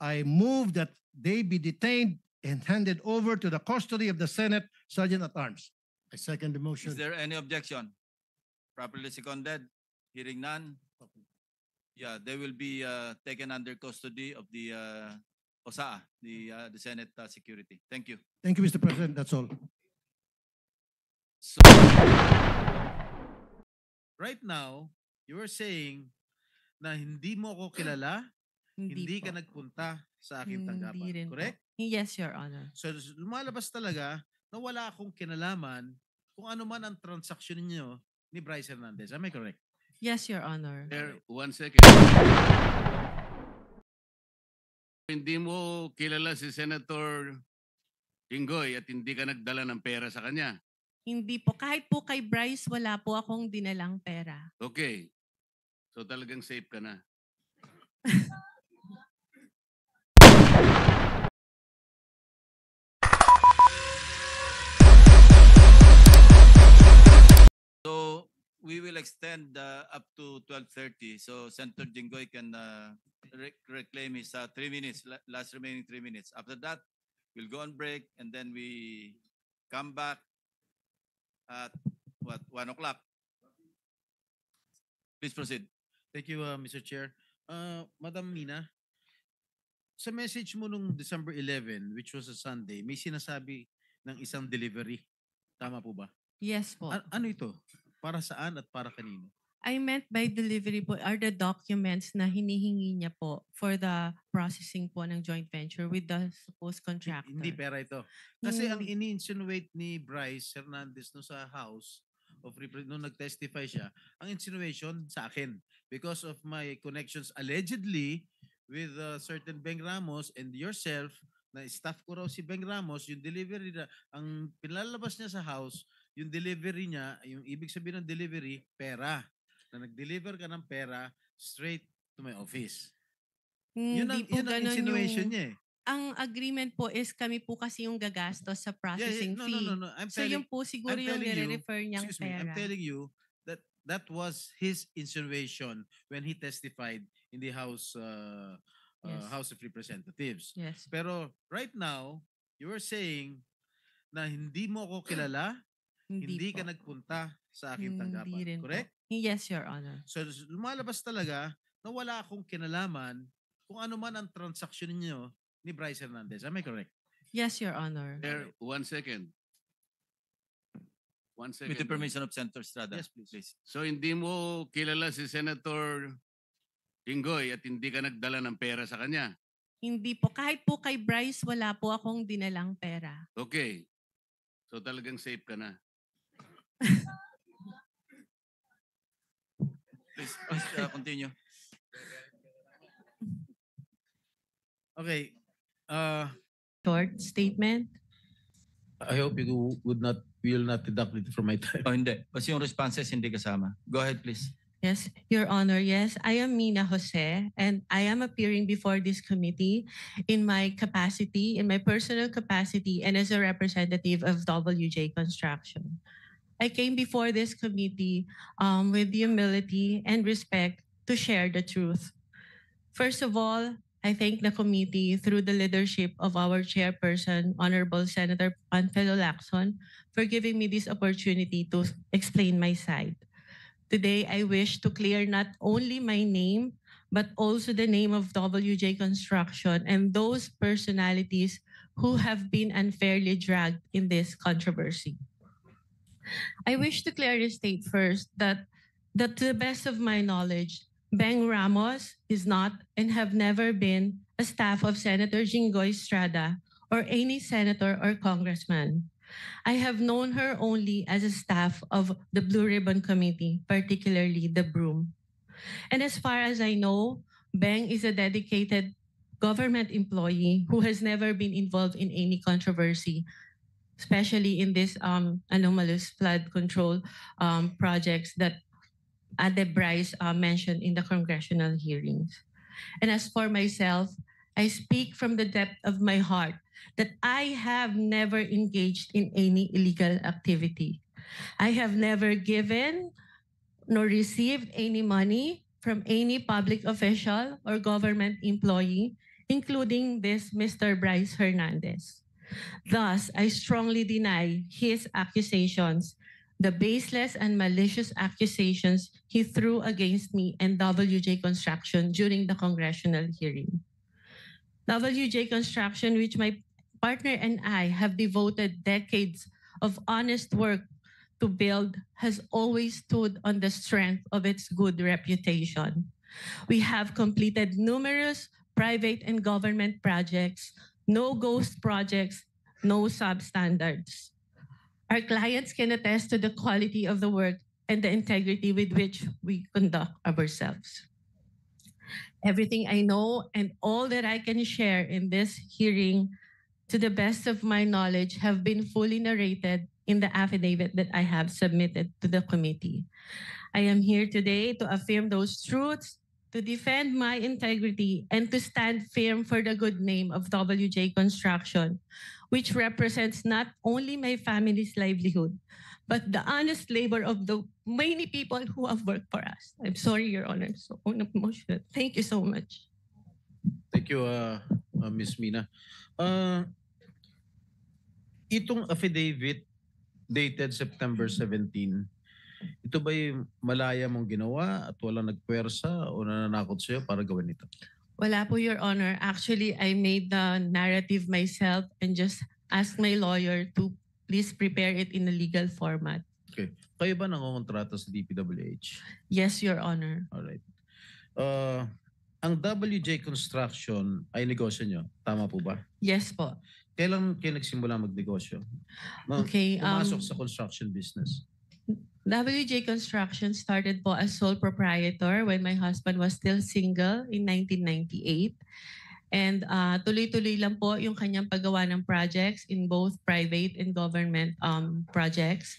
I move that they be detained and handed over to the custody of the Senate Sergeant at Arms. I second the Is motion. there any objection? Properly seconded? Hearing none? Yeah, they will be taken under custody of the OSAA, the Senate Security. Thank you. Thank you, Mr. President. That's all. So, right now, you are saying na hindi mo ako kilala, hindi po. ka nagpunta sa aking Hindi tanggapan. rin po. Correct? Yes, Your Honor. So, lumalabas talaga na wala akong kinalaman kung ano man ang transaksyon ninyo ni Bryce Hernandez. Am I correct? Yes, Your Honor. Sir, 1 second. Hindi mo kilala si Senator Jinggoy at hindi ka nagdala ng pera sa kanya. Hindi po. Kahit po kay Bryce, wala po akong dinalang pera. Okay. So talagang safe ka na. So we will extend up to 12:30. So Senator Jinggoy can reclaim his 3 minutes, last remaining 3 minutes. After that, we'll go on break and then we come back at 1 o'clock. Please proceed. Thank you, Mr. Chair. Madam Mina, sa message mo nung December 11, which was a Sunday, may sinasabi ng isang delivery. Tama po ba? Yes po. Ano ito? Para saan at para kanino? I meant by delivery po are the documents na hinihingi niya po for the processing po ng joint venture with the supposed contractor. Hindi pera ito. Kasi ang Hmm. ini-insinuate ni Bryce Hernandez no sa House of nung nag-testify siya, ang insinuation sa akin because of my connections allegedly with certain Beng Ramos and yourself na staff ko raw si Beng Ramos, yung delivery na, ang pinalabas niya sa house, yung delivery niya, yung ibig sabihin ng delivery, pera. Na nag-deliver ka ng pera straight to my office. Yun ang, Hindi po yun ang ganun insinuation yung... niya eh. Ang agreement po is kami po kasi yung gagastos sa processing No, fee. no. So yun po siguro I'm yung telling you, nire-refer niyang excuse me, pera. I'm telling you that that was his insinuation when he testified in the Yes. House of Representatives. Yes. Pero right now, you are saying na hindi mo ako kilala, hindi ka po. nagpunta sa aking Hindi tanggapan. rin po. Correct? Yes, Your Honor. So lumalabas talaga na wala akong kinalaman kung ano man ang transaksyon ninyo ni Bryce Hernandez. Am I correct? Yes, Your Honor. Sir, 1 second. 1 second. With the permission of Senator Estrada. Yes, please. So hindi mo kilala si Senator Jinggoy at hindi ka nagdala ng pera sa kanya. Hindi po. Kahit po kay Bryce, wala po akong dinalang pera. Okay. So talagang safe ka na. Please continue. Okay. Short statement. I hope you will not deduct it from my time. Oh, hindi. Kasi yung responses hindi kasama. Go ahead, please. Yes, Your Honor. Yes, I am Mina Jose, and I am appearing before this committee in my capacity, in my personal capacity, and as a representative of WJ Construction. I came before this committee with humility and respect to share the truth. First of all, I thank the committee through the leadership of our chairperson, Honorable Senator Panfilo Lacson, for giving me this opportunity to explain my side. Today, I wish to clear not only my name, but also the name of WJ Construction and those personalities who have been unfairly dragged in this controversy. I wish to clearly state first that to the best of my knowledge, Beng Ramos is not and have never been a staff of Senator Jinggoy Estrada or any senator or congressman. I have known her only as a staff of the Blue Ribbon Committee, particularly the Broom. And as far as I know, Beng is a dedicated government employee who has never been involved in any controversy, especially in this anomalous flood control projects that Ade Bryce mentioned in the congressional hearings. And as for myself, I speak from the depth of my heart that I have never engaged in any illegal activity. I have never given nor received any money from any public official or government employee, including this Mr. Bryce Hernandez. Thus, I strongly deny his accusations, the baseless and malicious accusations he threw against me and WJ Construction during the congressional hearing. WJ Construction, which my partner and I have devoted decades of honest work to build, has always stood on the strength of its good reputation. We have completed numerous private and government projects, no ghost projects, no substandards. Our clients can attest to the quality of the work and the integrity with which we conduct ourselves. Everything I know and all that I can share in this hearing, to the best of my knowledge, have been fully narrated in the affidavit that I have submitted to the committee. I am here today to affirm those truths, to defend my integrity, and to stand firm for the good name of WJ Construction, which represents not only my family's livelihood, but the honest labor of the many people who have worked for us. I'm sorry, Your Honor. So emotional. Thank you so much. Thank you, Ms. Mina. Itong affidavit dated September 17, ito ba'y malaya mong ginawa at walang nagpwersa o nananakot sa'yo para gawin ito? Wala po, Your Honor. Actually, I made the narrative myself and just asked my lawyer to please prepare it in a legal format. Okay. Kayo ba nangongontrata sa DPWH? Yes, Your Honor. Alright. Ang WJ Construction ay negosyo nyo. Tama po ba? Yes po. Kailan kayo nagsimula magnegosyo? Okay, Pumasok sa construction business. WJ Construction started po as sole proprietor when my husband was still single in 1998. And tuloy-tuloy lang po yung kanyang paggawa ng projects in both private and government projects.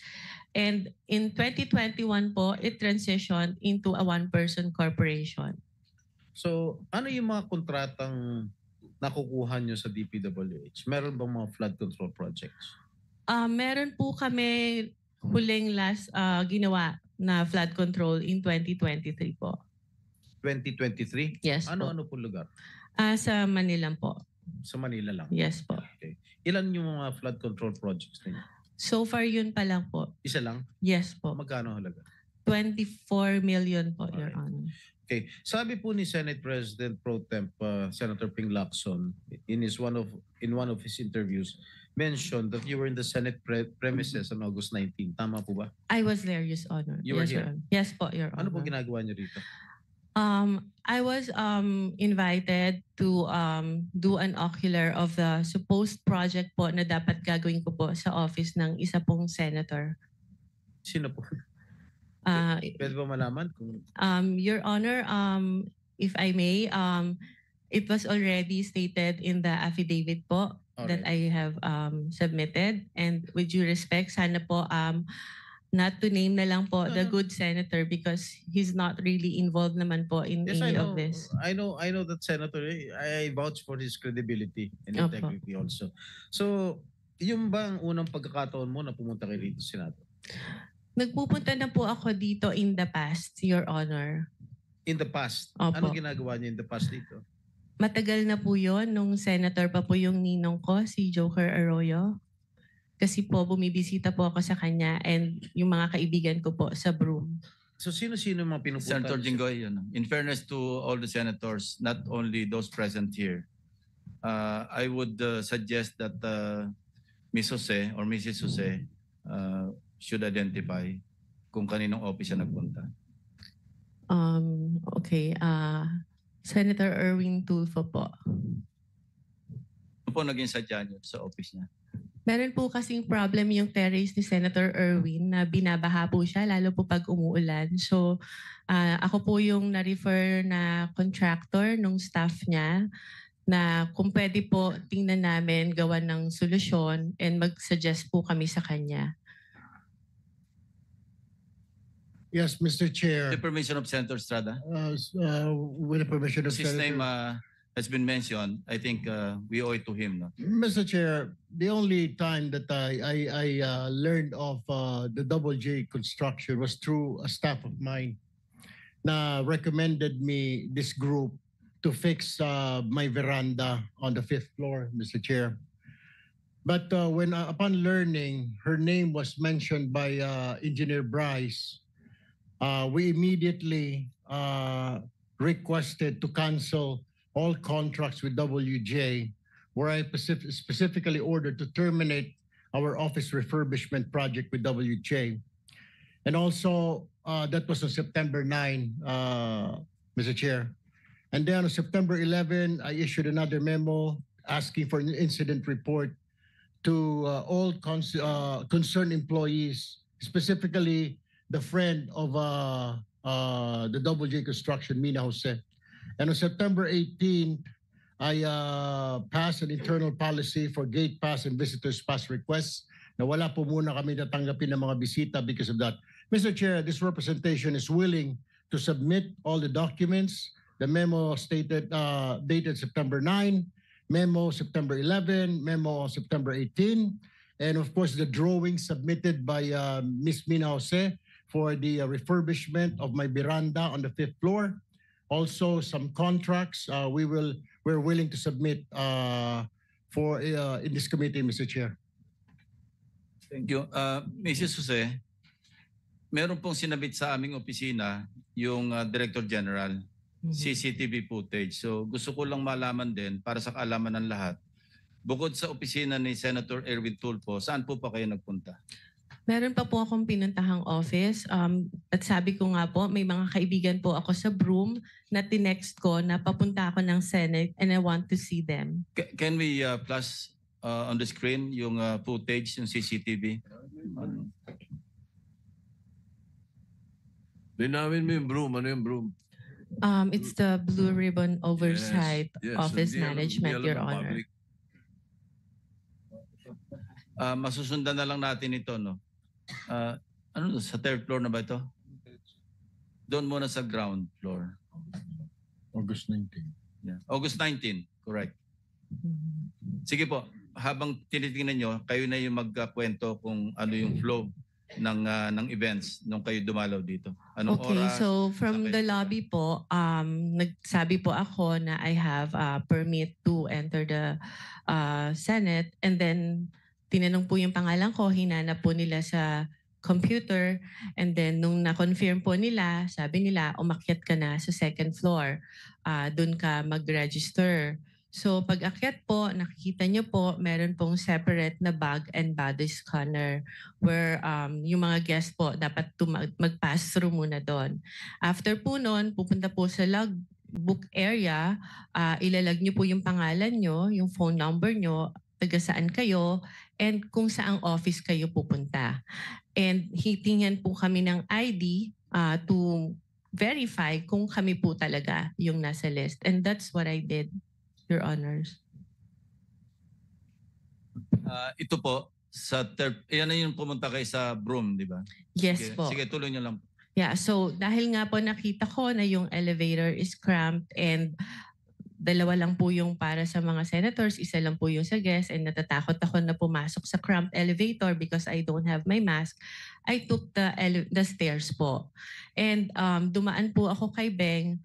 And in 2021 po, it transitioned into a one-person corporation. So, ano yung mga kontratang nakukuha nyo sa DPWH? Meron bang mga flood control projects? Meron po kami huling last ginawa na flood control in 2023 po. 2023? Yes po. Ano-ano po lugar? Sa Manila po. Sa Manila lang? Yes po. Okay. Ilan yung mga flood control projects ninyo? So far yun pa lang po. Isa lang? Yes po. Magkano halaga? 24 million po, Your Alright. Honor. Okay. Sabi po ni Senate President Pro Temp Senator Ping Lacson in one of his interviews mentioned that you were in the Senate premises on August 19. Tama po ba? I was there, Your Honor. You were Yes, Your here? Honor. Yes po, Your Ano po Honor. ginagawa niyo rito? I was invited to do an ocular of the supposed project po na dapat gagawin ko po sa office ng isa pong senator. Sino po? Pwede ba malaman kung Your Honor, if I may, it was already stated in the affidavit po that I have submitted. And with due respect, sana po not to name na lang po the good senator because he's not really involved naman po in Yes, any I know. of this. I know that Senator, I vouch for his credibility and Opo. integrity also. So, yung bang unang pagkakataon mo na pumunta kay rito sa Senado? Nagpupunta na po ako dito in the past, Your Honor. In the past? Opo. Ano ginagawa niyo in the past dito? Matagal na po yon nung senator pa po yung ninong ko, si Joker Arroyo. Kasi po bumibisita po ako sa kanya and yung mga kaibigan ko po sa Broome. So, sino-sino mga pinupunta? Senator niyo? Jinggoy, in fairness to all the senators, not only those present here, I would suggest that Ms. Jose or Mrs. Jose should identify kung kaninong office siya nagpunta. Okay, Senator Erwin Tulfo po. Ano po naging sadya niyo sa office niya? Meron po kasing problem yung terrace ni Senator Erwin na binabaha po siya lalo po pag umuulan. So ako po yung na-refer na contractor nung staff niya na kung pwede po tingnan namin gawa ng solusyon and mag-suggest po kami sa kanya. Yes, Mr. Chair. The permission of Senator Estrada? With the permission of His name Senator. has been mentioned. I think we owe it to him. No? Mr. Chair, the only time that I learned of the Double J construction was through a staff of mine na recommended me this group to fix my veranda on the 5th floor, Mr. Chair. But when upon learning her name was mentioned by Engineer Bryce, we immediately requested to cancel all contracts with WJ, where I specifically ordered to terminate our office refurbishment project with WJ. And also, that was on September 9, Mr. Chair. And then on September 11, I issued another memo asking for an incident report to all concerned employees, specifically the friend of the WJ Construction, Mina Jose. And on September 18, I passed an internal policy for gate pass and visitors pass requests na wala po muna kami natanggapin ng mga bisita because of that. Mr. Chair, this representation is willing to submit all the documents. The memo stated dated September 9, memo September 11, memo September 18, and of course the drawing submitted by Ms. Mina Jose for the refurbishment of my veranda on the 5th floor. Also, some contracts we're willing to submit for in this committee, Mr. Chair. Thank you. Mrs. Jose, meron pong sinabit sa aming opisina yung Director General, CCTV footage. So gusto ko lang malaman din para sa kaalaman ng lahat. Bukod sa opisina ni Senator Erwin Tulfo, saan po pa kayo nagpunta? Meron pa po akong pinuntahang office at sabi ko nga po, may mga kaibigan po ako sa Broome na tinext ko na papunta ako ng Senate and I want to see them. Can we flash on the screen yung footage, yung CCTV? Linawin mo yung Broome. Ano yung Broome? It's the Blue Ribbon Oversight Yes, Office hindi Management, alam Your ng Honor. public. Masusundan na lang natin ito, no? Ano sa 3rd floor na ba ito? Doon muna sa ground floor. August 19. Yeah. August 19, correct. Sige po, habang tinitingnan nyo, kayo na yung magkwento kung ano yung flow ng events nung kayo dumalaw dito. Anong Okay, oras? so from saan the kayo lobby po, nagsabi po ako na I have a permit to enter the Senate, and then tinanong po yung pangalan ko, hinanap po nila sa computer, and then nung na-confirm po nila, sabi nila, umakyat ka na sa 2nd floor, doon ka mag-register. So pag akyat po, nakikita nyo po, meron pong separate na bag and body scanner where yung mga guests po dapat mag-pass through muna doon. After po noon, pupunta po sa logbook area, ilalag nyo po yung pangalan nyo, yung phone number nyo, taga saan kayo, and kung saang office kayo pupunta. And hitingnan po kami ng ID to verify kung kami po talaga yung nasa list. And that's what I did, Your Honors. Ito po, sa yan na yung pumunta kayo sa Broome, di ba? Yes Sige, po. sige, tuloy nyo lang. Yeah, so dahil nga po nakita ko na yung elevator is cramped and dalawa lang po yung para sa mga senators, isa lang po yung sa guests, and natatakot ako na pumasok sa cramped elevator because I don't have my mask, I took the stairs po. And dumaan po ako kay Beng.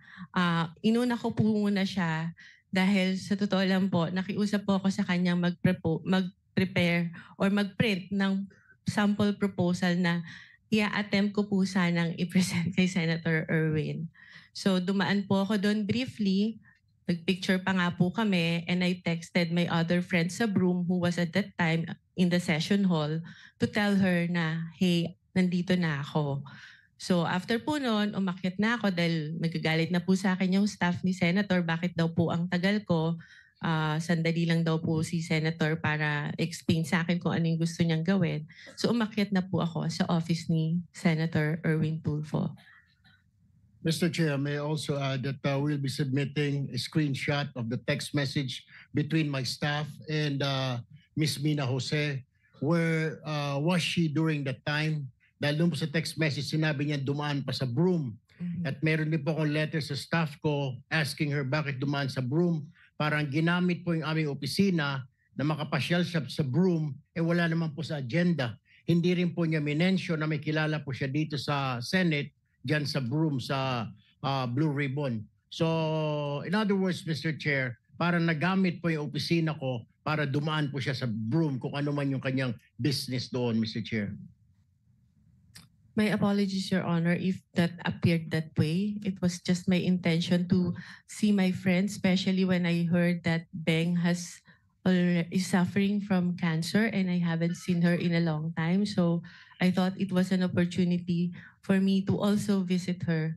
Inuna ko po muna siya dahil sa totoo lang po, nakiusap po ako sa kanyang mag-prepare or mag-print ng sample proposal na i-attempt ko po sanang i-present kay Senator Erwin. So dumaan po ako doon briefly, nagpicture pa nga po kami, and I texted my other friend sa Broome who was at that time in the session hall to tell her na, hey, nandito na ako. So after po noon, umakyat na ako dahil nagagalit na po sa akin yung staff ni Senator, bakit daw po ang tagal ko. Sandali lang daw po si Senator para explain sa akin kung ano yung gusto niyang gawin. So umakyat na po ako sa office ni Senator Erwin Tulfo. Mr. Chair, may I also add that we'll be submitting a screenshot of the text message between my staff and Ms. Mina Jose. Where was she during that time? Dahil doon po sa text message, sinabi niya dumaan pa sa Broome. At meron din po akong letter sa staff ko asking her bakit dumaan sa Broome. Parang ginamit po yung aming opisina na makapasyal siya sa Broome, wala naman po sa agenda. Hindi rin po niya minensyon na may kilala po siya dito sa Senate, dyan sa Broome, sa Blue Ribbon. So, in other words, Mr. Chair, parang nagamit po yung opisina ko para dumaan po siya sa Broome kung ano man yung kanyang business doon, Mr. Chair. My apologies, Your Honor, if that appeared that way. It was just my intention to see my friend, especially when I heard that Beng is suffering from cancer and I haven't seen her in a long time. So I thought it was an opportunity for me to also visit her.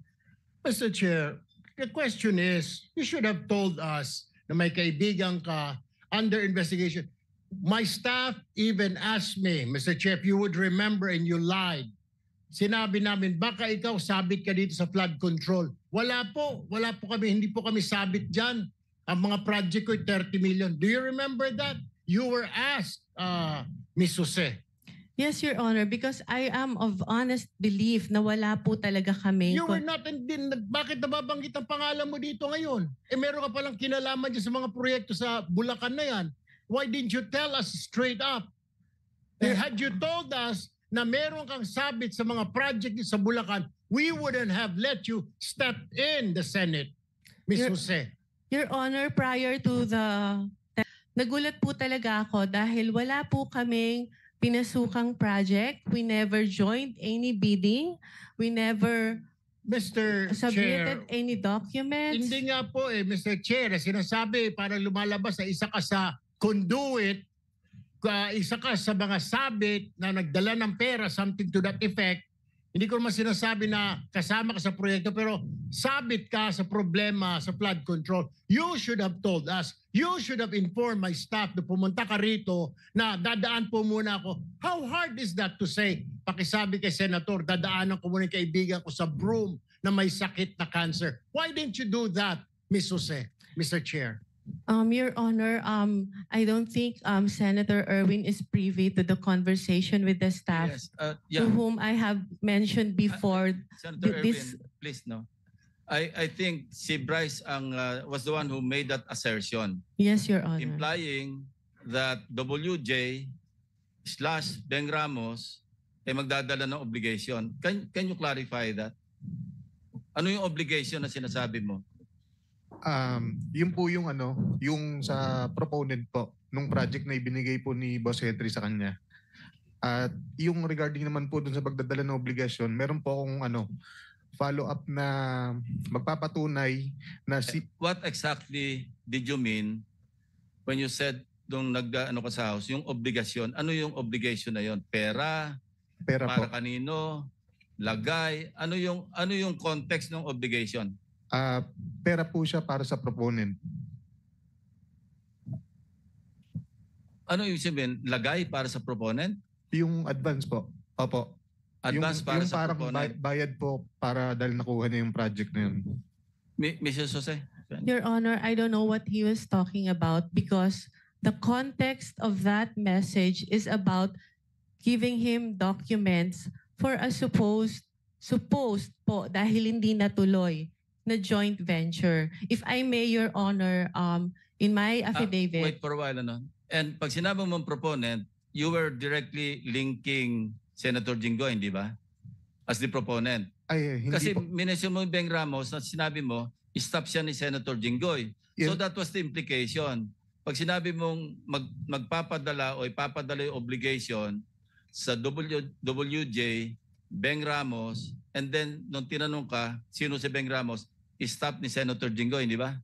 Mr. Chair, the question is, you should have told us na may kaibigan ka under investigation. My staff even asked me, Mr. Chair, if you would remember and you lied. Sinabi namin, baka ikaw sabit ka dito sa flood control. Wala po kami, hindi po kami sabit dyan. Ang mga project ko, 30 million. Do you remember that? You were asked, Ms. Jose. Yes, Your Honor, because I am of honest belief na wala po talaga kami. You were not, bakit nababanggit ang pangalan mo dito ngayon? Eh meron ka palang kinalaman dyan sa mga proyekto sa Bulacan na yan. Why didn't you tell us straight up? Had you told us na meron kang sabit sa mga project sa Bulacan, we wouldn't have let you step in the Senate, Ms. Jose. Your Honor, prior to nagulat po talaga ako dahil wala po kaming pinasukang project. We never joined any bidding. We never Mr. submitted Chair, any documents. hindi nga po Mr. Chair, sinasabi parang lumalabas na isa ka sa conduit, isa ka sa mga sabit na nagdala ng pera, something to that effect. Hindi ko naman sinasabi na kasama ka sa proyekto, pero sabit ka sa problema sa flood control. You should have told us. You should have informed my staff na pumunta ka rito na dadaan po muna ako. How hard is that to say? Pakisabi kay Senator, dadaanan ko muna yung kaibigan ko sa Broome na may sakit na cancer. Why didn't you do that, Ms. Jose, Mr. Chair? Your Honor, I don't think Senator Erwin is privy to the conversation with the staff Yes, to yeah, whom I have mentioned before. Senator this- Erwin, please no. I think si Bryce was the one who made that assertion, Yes, Your Honor. implying that WJ / Beng Ramos magdadala ng obligation. Can you clarify that? Ano yung obligation na sinasabi mo? Yun po yung yung sa proponent po nung project na ibinigay po ni Boss Henry sa kanya. At yung regarding naman po dun sa pagdadala ng obligasyon, meron po akong follow up na magpapatunay na What exactly did you mean when you said nung ka sa house, yung obligasyon? Ano yung obligation na yon? Pera? pera po. Para kanino? Lagay? Ano yung context ng obligation? Pera po siya para sa proponent. Ano yung sabihin? Lagay para sa proponent? Yung advance po. Opo. Advance para yung sa parang proponent? bayad po para dahil nakuha niya yung project na yun. Mrs. Jose? Your Honor, I don't know what he was talking about because the context of that message is about giving him documents for a supposed po dahil hindi natuloy na joint venture. If I may, Your Honor, in my affidavit, Wait for a while. And pag sinabi mong proponent, you were directly linking Senator Jinggoy, hindi ba? As the proponent. Ay, hindi Kasi po. minesyon mo yung Beng Ramos na sinabi mo, stop siya ni Senator Jinggoy. So Yes. that was the implication. Pag sinabi mong magpapadala o ipapadala yung obligation sa WJ, Beng Ramos, and then nung tinanong ka, sino si Beng Ramos, stop ni Senator Jinggoy, hindi ba?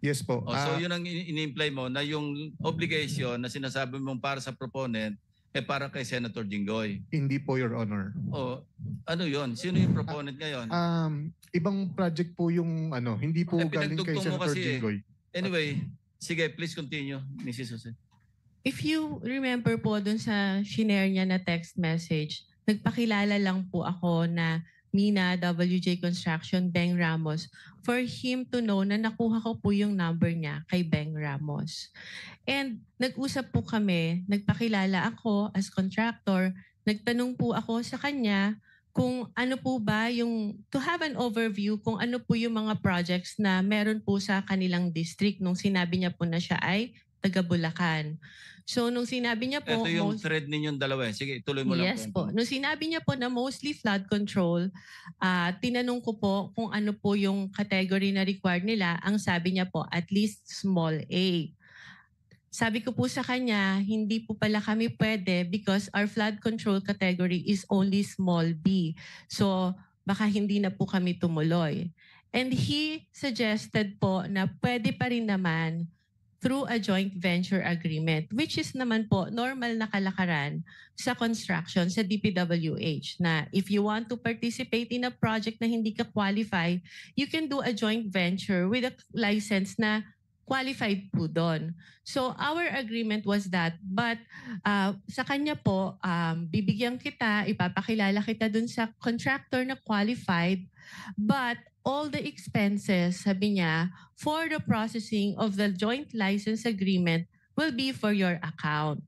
Yes po. So yun ang ini-imply mo na yung obligation na sinasabi mong para sa proponent para kay Senator Jinggoy. Hindi po, Your Honor. O ano yun? Sino yung proponent ngayon? Ibang project po yung hindi po galing kay pinagdugtong mo Senator kasi Jinggoy. Anyway, sige, please continue, Mrs. Jose. if you remember po dun sa shinare niya na text message, nagpakilala lang po ako na Mina, WJ Construction, Beng Ramos, for him to know na nakuha ko po yung number niya kay Beng Ramos. And nag-usap po kami, nagpakilala ako as contractor, nagtanong po ako sa kanya kung ano po ba yung, to have an overview kung ano po yung mga projects na meron po sa kanilang district nung sinabi niya po na siya ay taga Bulacan. So nung sinabi niya po, Ito yung thread ninyong dalawa. Sige, ituloy mo lang. yes kwento po. mo. Nung sinabi niya po na mostly flood control, tinanong ko po kung ano po yung category na required nila. Ang sabi niya po, at least small A. Sabi ko po sa kanya, hindi po pala kami pwede because our flood control category is only small B. So baka hindi na po kami tumuloy. And he suggested po na pwede pa rin naman through a joint venture agreement, which is naman po normal na kalakaran sa construction sa DPWH na if you want to participate in a project na hindi ka qualify, you can do a joint venture with a license na qualified po doon. So our agreement was that, but sa kanya po, bibigyan kita, ipapakilala kita doon sa contractor na qualified, but all the expenses, sabi niya, for the processing of the joint license agreement will be for your account.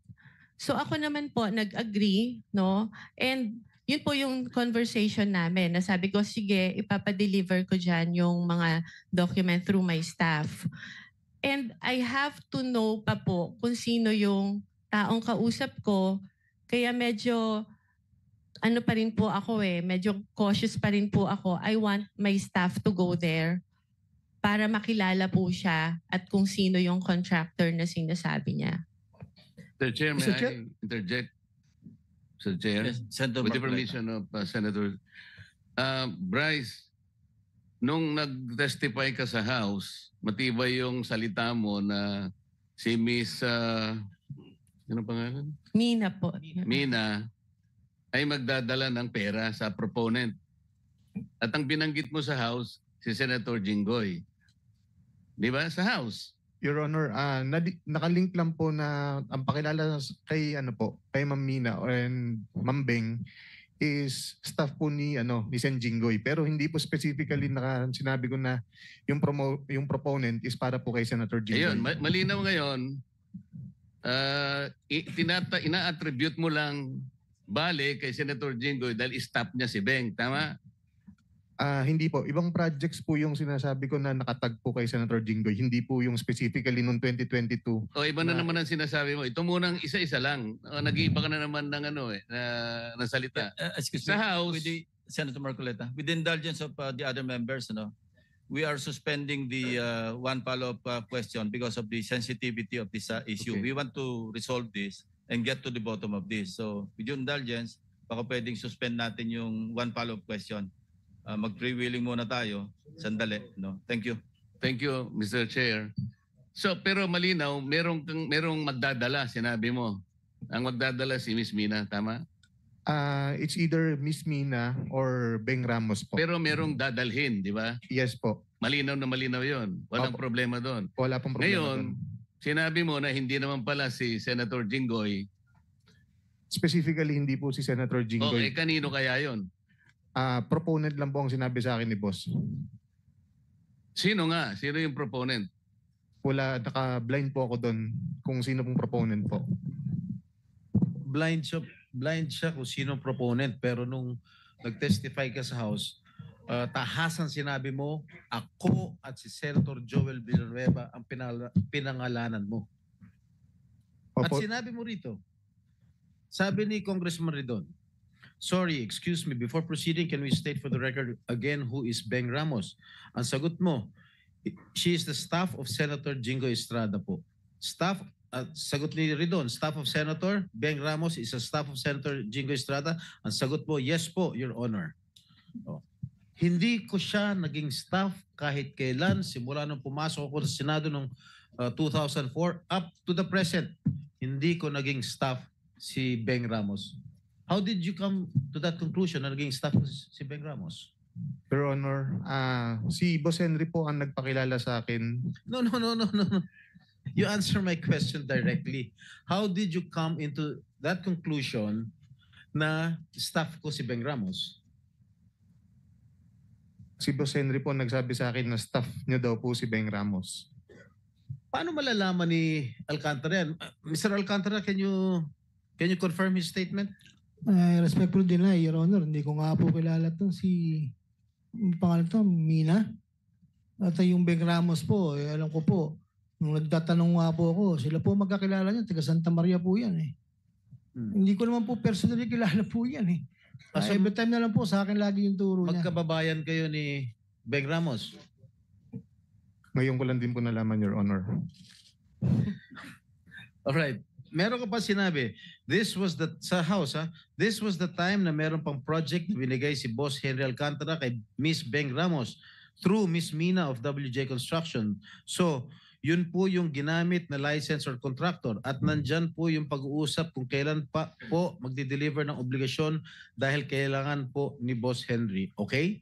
So ako naman po nag-agree, no? And yun po yung conversation namin. Nasabi ko, sige, ipapadeliver ko dyan yung mga document through my staff. And I have to know pa po kung sino yung taong kausap ko. Kaya medyo ano pa rin po ako medyo cautious pa rin po ako. I want my staff to go there para makilala po siya at kung sino yung contractor na sinasabi niya. Mr. Chair, may Mr. Chair? I interject? Mr. Chair, Yes, Senator with the Marcoleta. permission of Senator Bryce, nung nag-testify ka sa House, matibay yung salita mo na si Miss, ano pangalan? Mina po. Mina, ay magdadala ng pera sa proponent. At ang binanggit mo sa House, si Senator Jinggoy. Di ba? Sa House. Your Honor, nakalink lang po na ang pakilala kay kay Ma'am Mina and Ma'am Beng is staff po ni Sen Jinggoy, pero hindi po specifically sinabi ko na yung proponent is para po kay Senator Jinggoy. Ayun, malinaw ngayon. Ina-attribute mo lang bale kay Senator Jinggoy dahil stop niya si Beng, tama? Hindi po. Ibang projects po yung sinasabi ko na nakatag po kay Senator Jinggoy. Hindi po yung specifically noong 2022. O iba na naman ang sinasabi mo. Ito munang isa-isa lang. Nag-iiba ka na naman ng ng salita. Excuse Sa me, House, with the, Senator Marcoleta, with the indulgence of the other members, we are suspending the one follow-up question because of the sensitivity of this issue. Okay. We want to resolve this and get to the bottom of this. So with your indulgence, baka pwedeng suspend natin yung one follow-up question. Mag-freewheeling muna tayo. Sandali. Thank you. Thank you, Mr. Chair. So, pero malinaw, merong magdadala, sinabi mo. Ang magdadala si Miss Mina, tama? It's either Miss Mina or Beng Ramos po. Pero merong dadalhin, di ba? Yes po. Malinaw na malinaw yon. Walang Opo. problema doon. Wala pong problema. Ngayon, doon. sinabi mo na hindi naman pala si Senator Jinggoy. Specifically, hindi po si Senator Jinggoy. Okay, kanino kaya yon? Proponent lang po ang sinabi sa akin ni boss. Sino nga? Sino yung proponent? Wala, naka-blind po ako doon kung sino pong proponent po. Blind siya kung sino proponent, pero nung nag-testify ka sa House, tahasan sinabi mo, ako at si Senator Joel Villanueva ang pinangalanan mo. At Opo, sinabi mo rito, sabi ni Congressman Ridon, sorry, excuse me, before proceeding, can we state for the record again who is Beng Ramos? Ang sagot mo, she is the staff of Senator Jinggoy Estrada po. Staff, sagot ni Ridon, staff of Senator Beng Ramos is a staff of Senator Jinggoy Estrada. Ang sagot mo, yes po, Your Honor. Hindi ko siya naging staff kahit kailan, simula nung pumasok ako sa Senado noong 2004 up to the present. Hindi ko naging staff si Beng Ramos. How did you come to that conclusion na naging staff si Beng Ramos? Your Honor, si Boss Henry po ang nagpakilala sa akin. No. You answer my question directly. How did you come into that conclusion na staff ko si Beng Ramos? Si Boss Henry po nagsabi sa akin na staff niya daw po si Beng Ramos. Paano malalaman ni Alcantara yan? Mr. Alcantara, can you confirm his statement? Respectful din na, Your Honor. Hindi ko nga po kilala itong yung pangalan to, Mina. At yung Beng Ramos po, alam ko po, Nung nagtatanong nga po ako, sila po magkakilala niya, taga Santa Maria po yan eh. Hindi ko naman po personally kilala po yan eh. So, Every time na lang po sa akin lagi yung turo niya. magkababayan kayo ni Beng Ramos. Ngayon ko lang din po nalaman, Your Honor. Alright. Meron ka pa sinabi, sa house this was the time na meron pang project na binigay si Boss Henry Alcantara kay Miss Beng Ramos through Miss Mina of WJ Construction. So, yun po yung ginamit na license or contractor at nandyan po yung pag-uusap kung kailan pa po magdi-deliver ng obligasyon dahil kailangan po ni Boss Henry. Okay?